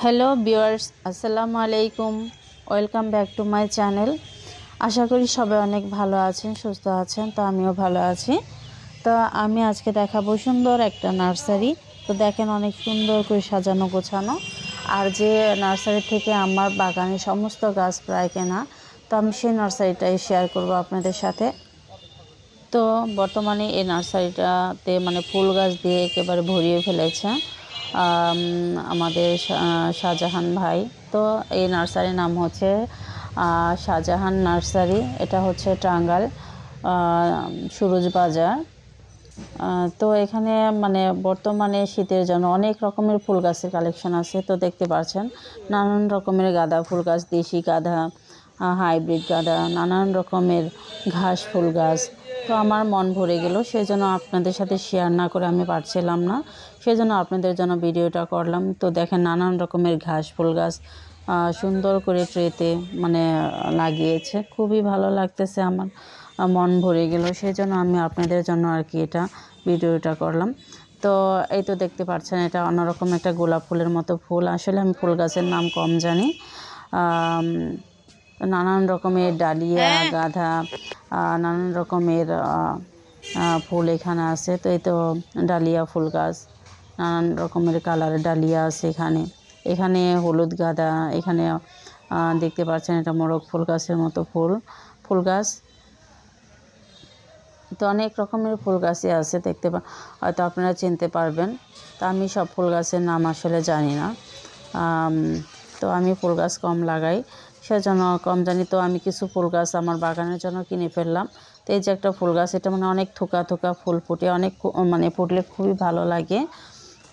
Hello viewers, আসসালামু আলাইকুম। Welcome back to my channel. আশা করি সবাই অনেক ভালো আছেন, সুস্থ আছেন। তো আমিও ভালো আছি। তো আমি আজকে দেখাবো সুন্দর একটা নার্সারি। তো দেখেন অনেক সুন্দর করে সাজানো গোছানো। আর যে নার্সারি থেকে আমার বাগানের সমস্ত গাছ প্রায় কেনা, তো আমি সেই নার্সারিটাই শেয়ার করব আপনাদের সাথে। তো বর্তমানে এই নার্সারিটাতে মানে ফুল গাছ দিয়ে একেবারে ভরিয়ে ফেলেছে আমাদের শাহজাহান ভাই। তো এই নার্সারির নাম হচ্ছে শাহজাহান নার্সারি। এটা হচ্ছে টাঙ্গাইল সুরুজ বাজার। তো এখানে মানে বর্তমানে শীতের জন্য অনেক রকমের ফুল গাছের কালেকশন আছে। তো দেখতে পাচ্ছেন নানান রকমের গাঁদা ফুল গাছ, দেশি গাঁদা, হাইব্রিড গাঁদা, নানান রকমের ঘাস ফুল গাছ। তো আমার মন ভরে গেল, সেজন্য আপনাদের সাথে শেয়ার না করে আমি পারছিলাম না, সেজন্য আপনাদের জন্য ভিডিওটা করলাম। তো দেখেন নানান রকমের ঘাস ফুল গাছ সুন্দর করে ট্রেতে মানে লাগিয়েছে, খুবই ভালো লাগতেছে, আমার মন ভরে গেল, সেজন্য আমি আপনাদের জন্য আর কি এটা ভিডিওটা করলাম। তো এই তো দেখতে পাচ্ছেন এটা অন্যরকম একটা গোলাপ ফুলের মতো ফুল। আসলে আমি ফুল গাছের নাম কম জানি। নানান রকমের ডালিয়া, গাঁদা, নানান রকমের ফুল এখানে আছে। তো এই তো ডালিয়া ফুল গাছ, নানান রকমের কালারের ডালিয়া আছে এখানে। এখানে হলুদ গাঁদা, এখানে দেখতে পাচ্ছেন এটা মোরগ ফুল গাছের মতো ফুল গাছ। তো অনেক রকমের ফুল গাছই আছে, হয়তো আপনারা চিনতে পারবেন। তো আমি সব ফুল গাছের নাম আসলে জানি না। তো আমি ফুল গাছ কম লাগাই, সেজন্য কম জানি। তো আমি কিছু ফুল গাছ আমার বাগানের জন্য কিনে ফেললাম। তো এই যে একটা ফুল গাছ, এটা মানে অনেক থোকা থোকা ফুল ফুটে, অনেক মানে ফুটলে খুবই ভালো লাগে।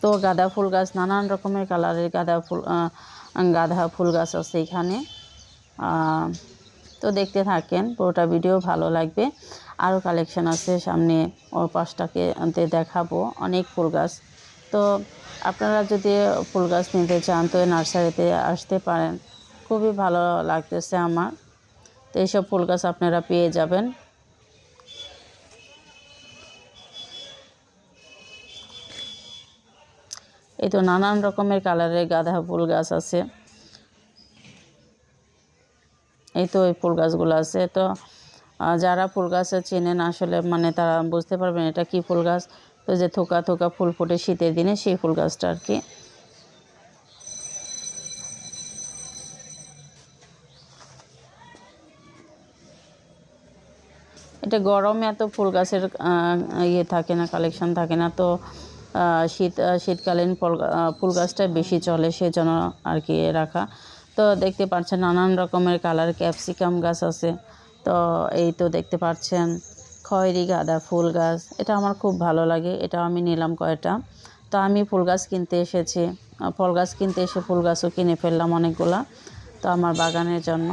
তো গাঁদা ফুল গাছ, নানান রকমের কালারের গাঁদা ফুল গাছ আছে এখানে। তো দেখতে থাকেন, পুরোটা ভিডিও ভালো লাগবে। আরও কালেকশন আছে সামনে, ওর পাশটাকে দেখাবো অনেক ফুল গাছ। তো আপনারা যদি ফুল গাছ নিতে চান তো নার্সারিতে আসতে পারেন, খুবই ভালো লাগতেছে আমার। তো এইসব ফুল গাছ আপনারা পেয়ে যাবেন। এই তো নানান রকমের কালারের গাঁদা ফুল গাছ আছে। এই তো এই ফুল গাছগুলো আছে। তো যারা ফুল গাছ চেনেন আসলে মানে তারা বুঝতে পারবেন এটা কি ফুল গাছ। তো যে থোকা থোকা ফুল ফোটে শীতের দিনে, সেই ফুল গাছটা আর কি। এটা গরমে এত ফুল গাছের ইয়ে থাকে না, কালেকশন থাকে না। তো শীতকালীন ফুল গাছটা বেশি চলে, সেজন্য আর কি রাখা। তো দেখতে পাচ্ছেন নানান রকমের কালার ক্যাপসিকাম গাছ আছে। তো এই তো দেখতে পাচ্ছেন খয়েরি গাঁদা ফুল গাছ, এটা আমার খুব ভালো লাগে, এটা আমি নিলাম কয়টা। তো আমি ফুল গাছ কিনতে এসেছি, ফল গাছ কিনতে এসে ফুল গাছও কিনে ফেললাম অনেকগুলা, তো আমার বাগানের জন্য।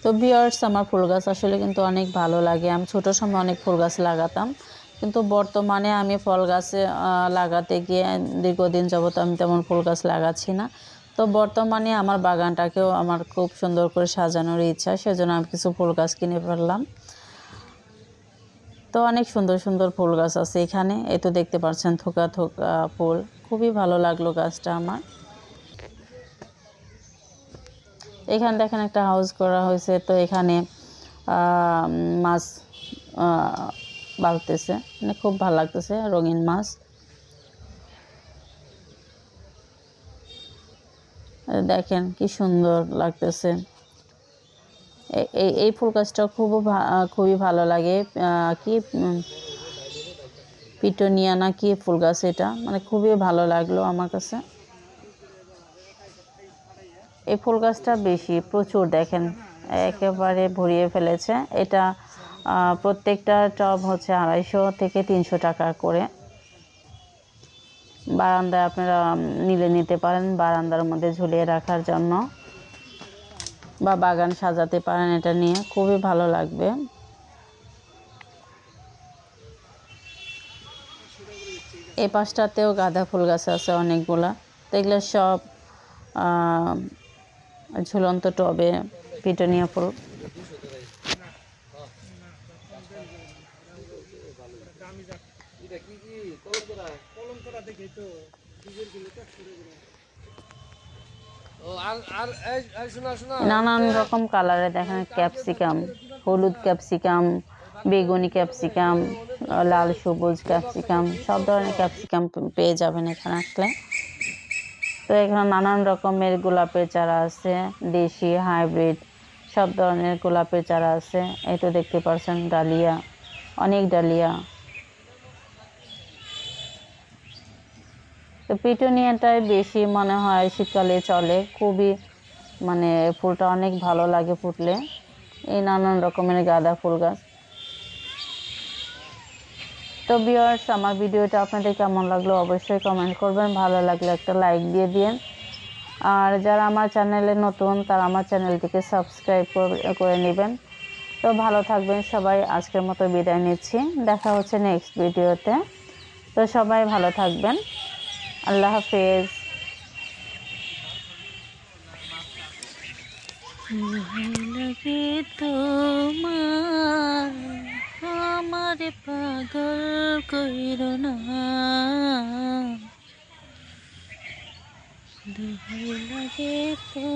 তো ভিউয়ার্স, আমার ফুল গাছ আসলে কিন্তু অনেক ভালো লাগে। আমি ছোটো সময় অনেক ফুল গাছ লাগাতাম, কিন্তু বর্তমানে আমি ফল গাছে লাগাতে গিয়ে দীর্ঘদিন যাবত আমি তেমন ফুল গাছ লাগাচ্ছি না। তো বর্তমানে আমার বাগানটাকেও আমার খুব সুন্দর করে সাজানোর ইচ্ছা, সেজন্য আমি কিছু ফুল গাছ কিনে ফেললাম। তো অনেক সুন্দর সুন্দর ফুল গাছ আছে এখানে। এই তো দেখতে পাচ্ছেন থোকা থোকা ফুল, খুবই ভালো লাগলো গাছটা আমার। এখানে দেখেন একটা হাউস করা হয়েছে। তো এখানে মাছ বাড়তেছে, মানে খুব ভালো লাগতেছে, রঙিন মাছ। দেখেন কি সুন্দর লাগতেছে। এই ফুল গাছটা খুবই ভালো লাগে। কি পিটুনিয়া না কি ফুল গাছ, এটা মানে খুবই ভালো লাগলো আমার কাছে। এই ফুল গাছটা প্রচুর দেখেন একেবারে ভরিয়ে ফেলেছে। এটা প্রত্যেকটা টব হচ্ছে 250 থেকে 300 টাকা করে। বারান্দায় আপনারা নিতে পারেন, বারান্দার মধ্যে ঝুলিয়ে রাখার জন্য, বা বাগান সাজাতে পারেন এটা নিয়ে, খুবই ভালো লাগবে। এই পাশটাতেও গাঁদা ফুল গাছ আছে অনেকগুলা। তো এগুলো সব ঝুলন্ত টবে পিটুনিয়া ফুল। নানান রকম কালারে দেখেন ক্যাপসিকাম, হলুদ ক্যাপসিকাম, বেগুনি ক্যাপসিকাম, লাল সবুজ ক্যাপসিকাম, সব ধরনের ক্যাপসিকাম পেয়ে যাবেন এখানে আসলে। তো এখানে নানান রকমের গোলাপের চারা আছে, দেশি হাইব্রিড সব ধরনের গোলাপের চারা আছে। এই তো দেখতে পাচ্ছেন ডালিয়া, অনেক ডালিয়া। তো পিটুনিয়াটাই বেশি মনে হয় শীতকালে চলে, খুবই মানে ফুলটা অনেক ভালো লাগে ফুটলে। এই নানান রকমের গাঁদা ফুল গাছ। তো ভিউয়ার্স, আমার ভিডিওটা আপনাদের কেমন লাগলো অবশ্যই কমেন্ট করবেন, ভালো লাগলে একটা লাইক দিয়ে দিন। আর যারা আমার চ্যানেলে নতুন তারা আমার চ্যানেলটিকে সাবস্ক্রাইব করে নেবেন। তো ভালো থাকবেন সবাই, আজকের মতো বিদায় নিচ্ছি, দেখা হচ্ছে নেক্সট ভিডিওতে। তো সবাই ভালো থাকবেন, আল্লাহ হাফেজ। লাগে তোমার আমার পাগল কইরো না, লাগে তো।